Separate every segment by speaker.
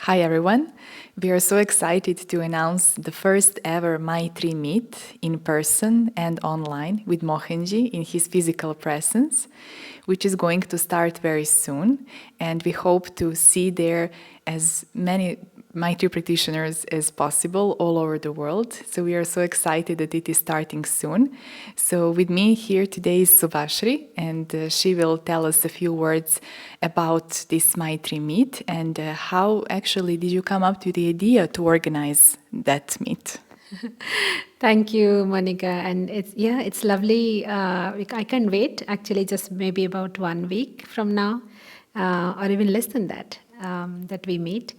Speaker 1: Hi everyone. We are so excited to announce the first ever Mai-Tri Meet in person and online with Mohanji in his physical presence, which is going to start very soon. And we hope to see there as many Mai-Tri practitioners as possible all over the world. So we are so excited that it is starting soon. So with me here today is Subhasree, and she will tell us a few words about this Mai-Tri Meet and how actually did you come up with the idea to organize that meet?
Speaker 2: Thank you, Monika. And it's lovely. I can't wait. Actually, just maybe about 1 week from now, or even less than that, that we meet.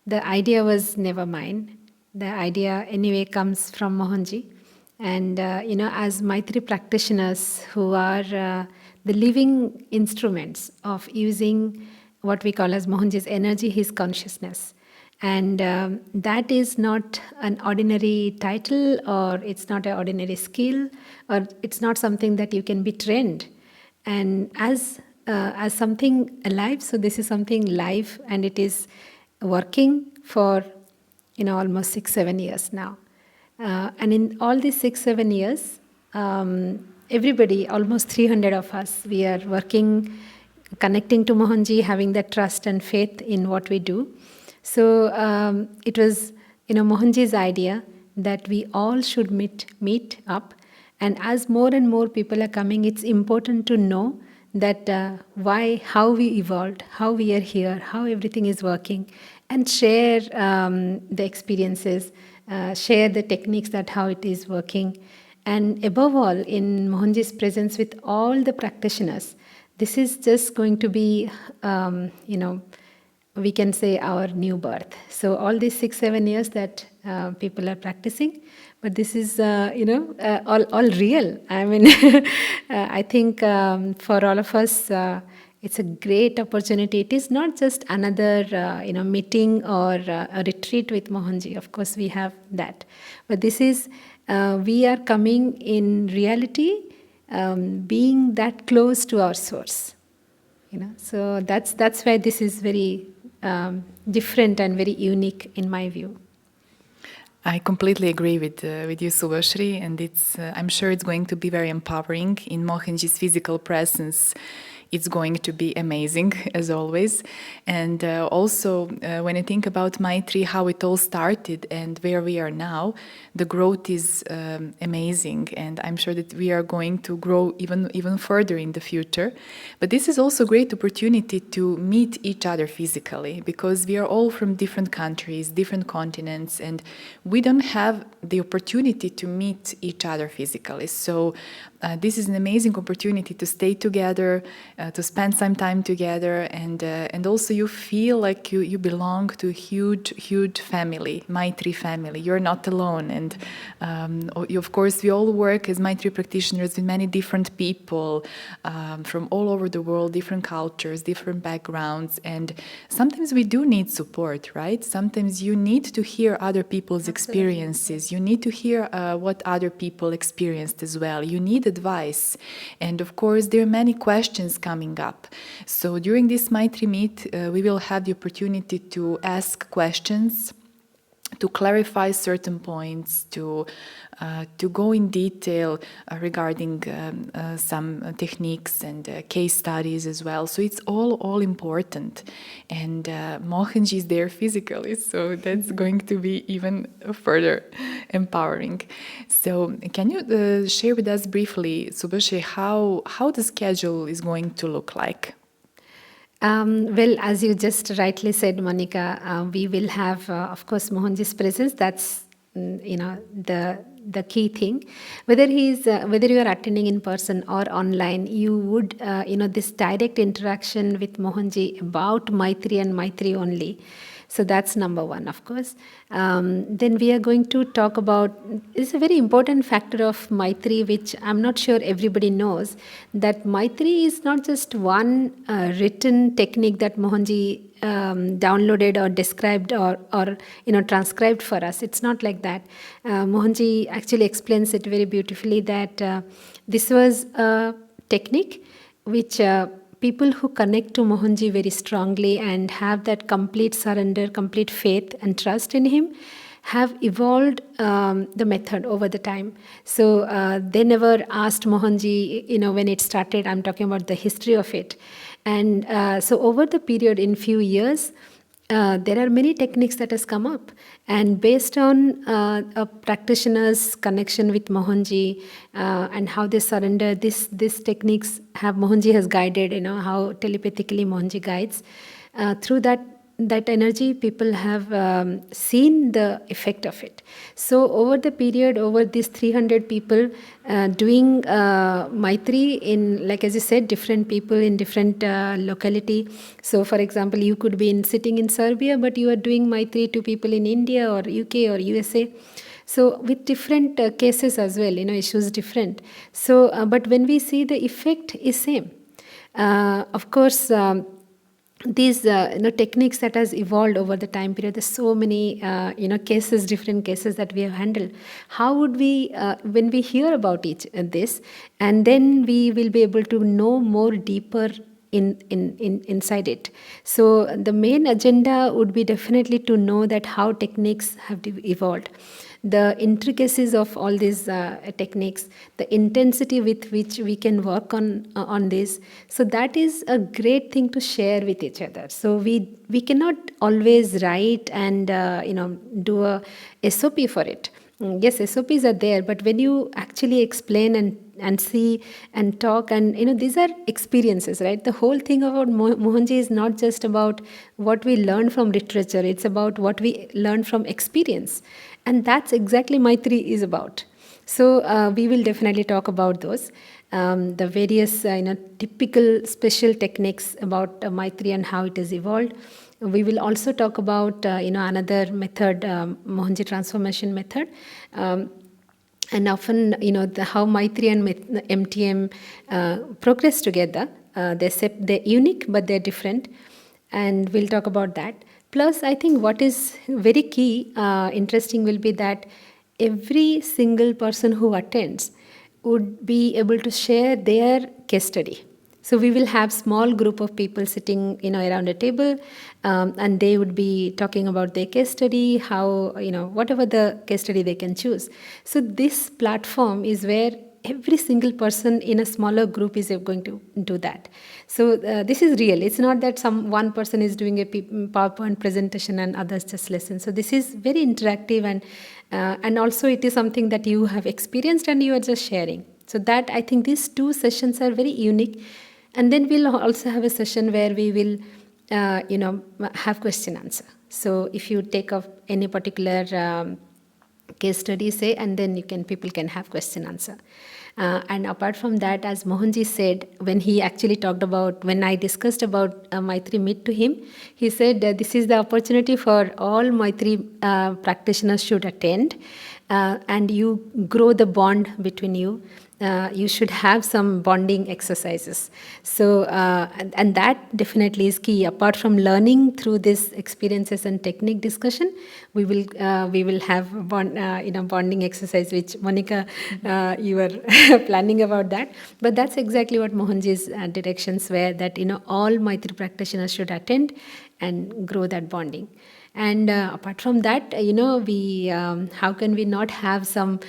Speaker 2: The idea was never mine. The idea anyway comes from Mohanji, and as Maitri practitioners who are the living instruments of using what we call as Mohanji's energy, his consciousness. And that is not an ordinary title, or it's not an ordinary skill, or it's not something that you can be trained. And as something alive, so this is something live, and it is working for almost 6-7 years now. And in all these 6-7 years, everybody, almost 300 of us, we are working, connecting to Mohanji, having that trust and faith in what we do. So it was, Mohanji's idea that we all should meet up. And as more and more people are coming, it's important to know that how we evolved, how we are here, how everything is working, and share the experiences, share the techniques, that how it is working. And above all, in Mohanji's presence with all the practitioners, this is just going to be, we can say, our new birth. So all these 6-7 years that people are practicing, but this is all real. I mean, I think for all of us, it's a great opportunity. It is not just another meeting or a retreat with Mohanji. Of course, we have that, but this is we are coming in reality, being that close to our source. So that's why this is very different and very unique in my view.
Speaker 1: I completely agree with you, Subhasree, and I'm sure it's going to be very empowering in Mohanji's physical presence. It's going to be amazing, as always. And also, when I think about Mai-Tri, how it all started and where we are now, the growth is amazing. And I'm sure that we are going to grow even further in the future. But this is also a great opportunity to meet each other physically, because we are all from different countries, different continents, and we don't have the opportunity to meet each other physically. So this is an amazing opportunity to stay together, to spend some time together, and also you feel like you belong to a huge family, Mai-Tri family. You're not alone, and of course we all work as Mai-Tri practitioners with many different people from all over the world, different cultures, different backgrounds, and sometimes we do need support, right? Sometimes you need to hear other people's experiences. You need to hear what other people experienced as well. You need advice, and of course there are many questions coming up. So during this Mai-Tri Meet, we will have the opportunity to ask questions, to clarify certain points, to go in detail regarding some techniques and case studies as well. So it's all important, and Mohanji is there physically, so that's going to be even further empowering. So can you share with us briefly, Subhasree, how the schedule is going to look like?
Speaker 2: Well, as you just rightly said, Monika, we will have, of course, Mohanji's presence. That's the key thing. Whether you are attending in person or online, you would this direct interaction with Mohanji about Mai-Tri and Mai-Tri only. So that's number one, of course. Then we are going to talk about, it's a very important factor of Mai-Tri, which I'm not sure everybody knows, that Mai-Tri is not just one written technique that Mohanji downloaded or described or transcribed for us. It's not like that. Mohanji actually explains it very beautifully that this was a technique which people who connect to Mohanji very strongly and have that complete surrender, complete faith and trust in him, have evolved the method over the time. So they never asked Mohanji, when it started, I'm talking about the history of it. And so over the period, in few years, there are many techniques that has come up, and based on a practitioner's connection with Mohanji and how they surrender, these techniques have Mohanji has guided. How telepathically Mohanji guides through that energy. People have seen the effect of it. So over the period, over these 300 people doing Maitri in, like as you said, different people in different locality. So for example, you could be sitting in Serbia, but you are doing Maitri to people in India or UK or USA. So with different cases as well, issues different. So but when we see the effect is same. Of course, these techniques that has evolved over the time period. There's so many cases, different cases that we have handled. How would we when we hear about each this, and then we will be able to know more deeper inside it. So the main agenda would be definitely to know that how techniques have evolved, the intricacies of all these techniques, the intensity with which we can work on this. So that is a great thing to share with each other. So we cannot always write and do a SOP for it. Yes, SOPs are there, but when you actually explain and see and talk, and these are experiences, right? The whole thing about Mohanji is not just about what we learn from literature, it's about what we learn from experience. And that's exactly Maitri is about. So we will definitely talk about those, the various typical special techniques about Maitri and how it has evolved. We will also talk about another method, Mohanji transformation method, and often how Maitri and MTM progress together. They're unique, but they're different, and we'll talk about that. Plus, I think what is very key, interesting will be that every single person who attends would be able to share their case study. So we will have small group of people sitting, around a table, and they would be talking about their case study, how, whatever the case study they can choose. So this platform is where every single person in a smaller group is going to do that. So this is real. It's not that one person is doing a PowerPoint presentation and others just listen. So this is very interactive, and also it is something that you have experienced and you are just sharing. So that, I think these two sessions are very unique. And then we'll also have a session where we will, have question answer. So if you take up any particular case study, say, and then people can have question answer. And apart from that, as Mohanji said, when he actually talked about, when I discussed about Mai-Tri Meet to him, he said this is the opportunity for all Mai-Tri practitioners should attend, and you grow the bond between you. You should have some bonding exercises. So, and that definitely is key. Apart from learning through these experiences and technique discussion, we will have bonding exercise, which Monika, you were planning about that. But that's exactly what Mohanji's directions were, that all Mai-Tri practitioners should attend and grow that bonding. And apart from that, we how can we not have some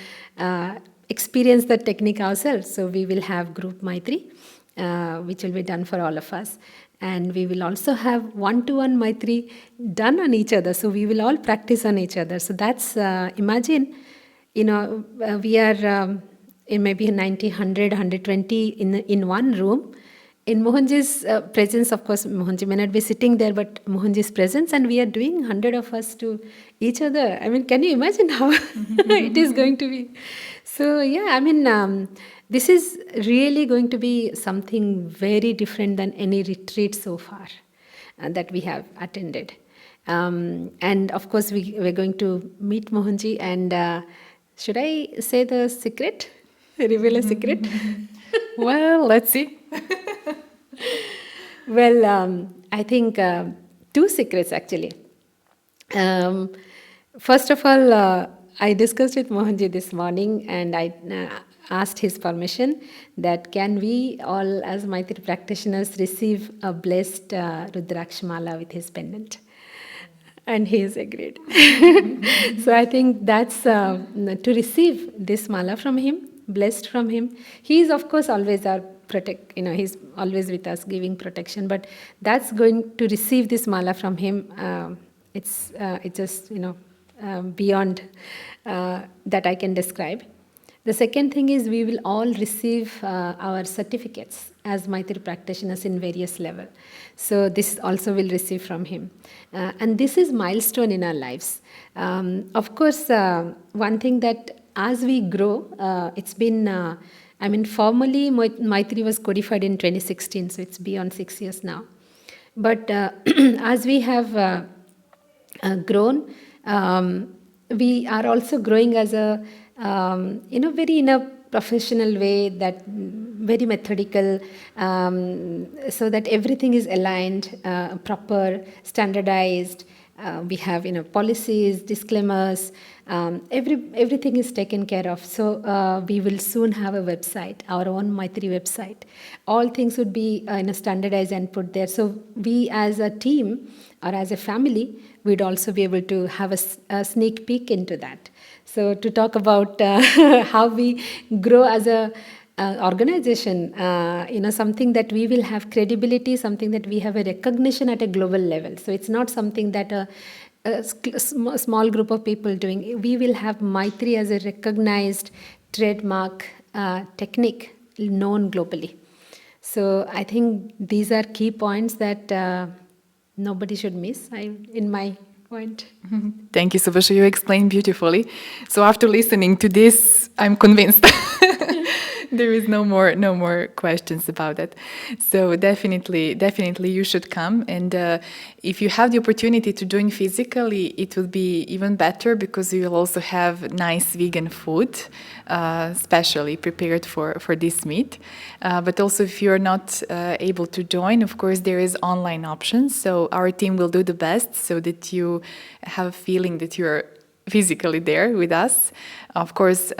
Speaker 2: experience the technique ourselves? So we will have group Maitri, which will be done for all of us. And we will also have one-to-one Maitri done on each other. So we will all practice on each other. So that's, imagine, we are in maybe 90, 100, 120 in one room. In Mohanji's presence, of course, Mohanji may not be sitting there, but Mohanji's presence, and we are doing 100 of us to each other. I mean, can you imagine how it is going to be? So, yeah, I mean, this is really going to be something very different than any retreat so far that we have attended. And of course, we're going to meet Mohanji, and should I say the secret? Reveal a secret?
Speaker 1: Well, let's see.
Speaker 2: Well, I think two secrets actually. First of all, I discussed with Mohanji this morning, and asked his permission that can we all as Mai-Tri practitioners receive a blessed Rudraksh mala with his pendant. And he has agreed. So I think that's to receive this mala from him, blessed from him. He is of course always our he's always with us giving protection, but that's going to receive this mala from him. It's just beyond that I can describe. The second thing is we will all receive our certificates as Mai-Tri practitioners in various levels. So this also will receive from him. And this is milestone in our lives. Of course, one thing that as we grow, it's been, formally Mai-Tri was codified in 2016, so it's beyond 6 years now. But as we have grown, we are also growing as a very in a professional way, that very methodical, so that everything is aligned, proper, standardized. We have policies, disclaimers, everything is taken care of. So we will soon have a website, our own Mai-Tri website. All things would be standardized and put there. So we as a team or as a family, we'd also be able to have a sneak peek into that. So to talk about how we grow as a organization, something that we will have credibility, something that we have a recognition at a global level. So it's not something that a small group of people doing. We will have Mai-Tri as a recognized trademark technique known globally. So I think these are key points that nobody should miss, in my point.
Speaker 1: Thank you, Subhasree. You explained beautifully. So after listening to this, I'm convinced. There is no more questions about it. So definitely you should come. And if you have the opportunity to join physically, it will be even better because you will also have nice vegan food, specially prepared for this meet. But also if you're not able to join, of course, there is online options. So our team will do the best so that you have a feeling that you're physically there with us. Of course,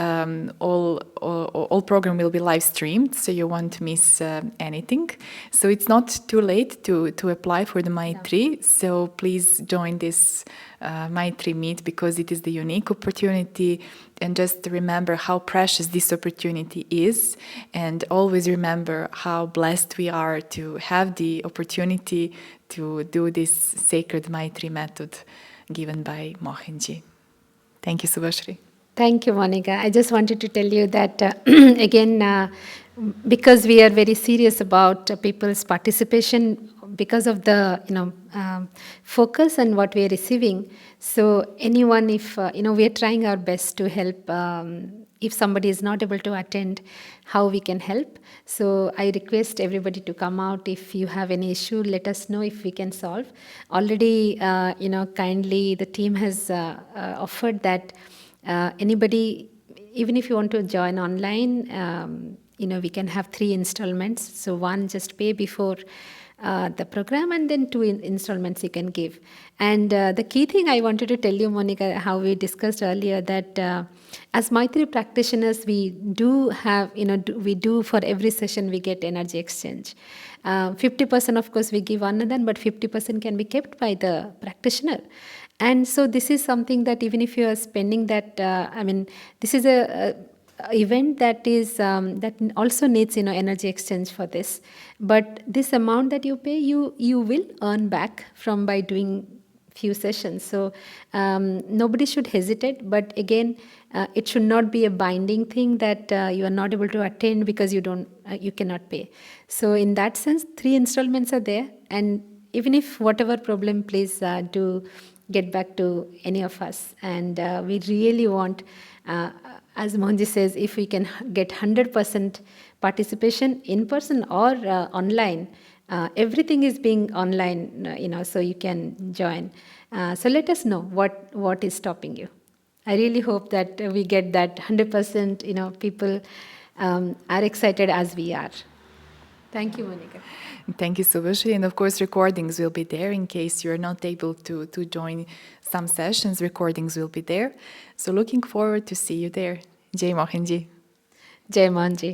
Speaker 1: all program will be live streamed, so you won't miss anything. So it's not too late to apply for the Mai-Tri. So please join this Mai-Tri Meet because it is the unique opportunity. And just remember how precious this opportunity is, and always remember how blessed we are to have the opportunity to do this sacred Mai-Tri method given by Mohanji. Thank you, Subhasree.
Speaker 2: Thank you, Monika. I just wanted to tell you that, again, because we are very serious about people's participation, because of the focus and what we are receiving. So anyone, if we are trying our best to help. If somebody is not able to attend, how we can help. So I request everybody to come out. If you have any issue, let us know if we can solve. Already, kindly the team has offered that anybody, even if you want to join online, we can have 3 installments. So one, just pay before the program, and then 2 installments you can give. And the key thing I wanted to tell you, Monika, how we discussed earlier, that as Mai-Tri practitioners, we do have, we do for every session we get energy exchange. 50% of course we give another, but 50% can be kept by the practitioner. And so this is something that even if you are spending that, this is a event that is that also needs energy exchange for this, but this amount that you pay, you will earn back from by doing few sessions. So nobody should hesitate, but again, it should not be a binding thing that you are not able to attend because you cannot pay. So in that sense, 3 installments are there, and even if whatever problem, please do get back to any of us. And we really want, as Mohanji says, if we can get 100% participation in person or online, everything is being online, so you can join. So let us know what is stopping you. I really hope that we get that 100%, people are excited as we are. Thank you, Monika.
Speaker 1: Thank you, Subhasree. And of course, recordings will be there in case you're not able to join some sessions. Recordings will be there. So looking forward to see you there. Jai Mohanji.
Speaker 2: Jai Mohanji.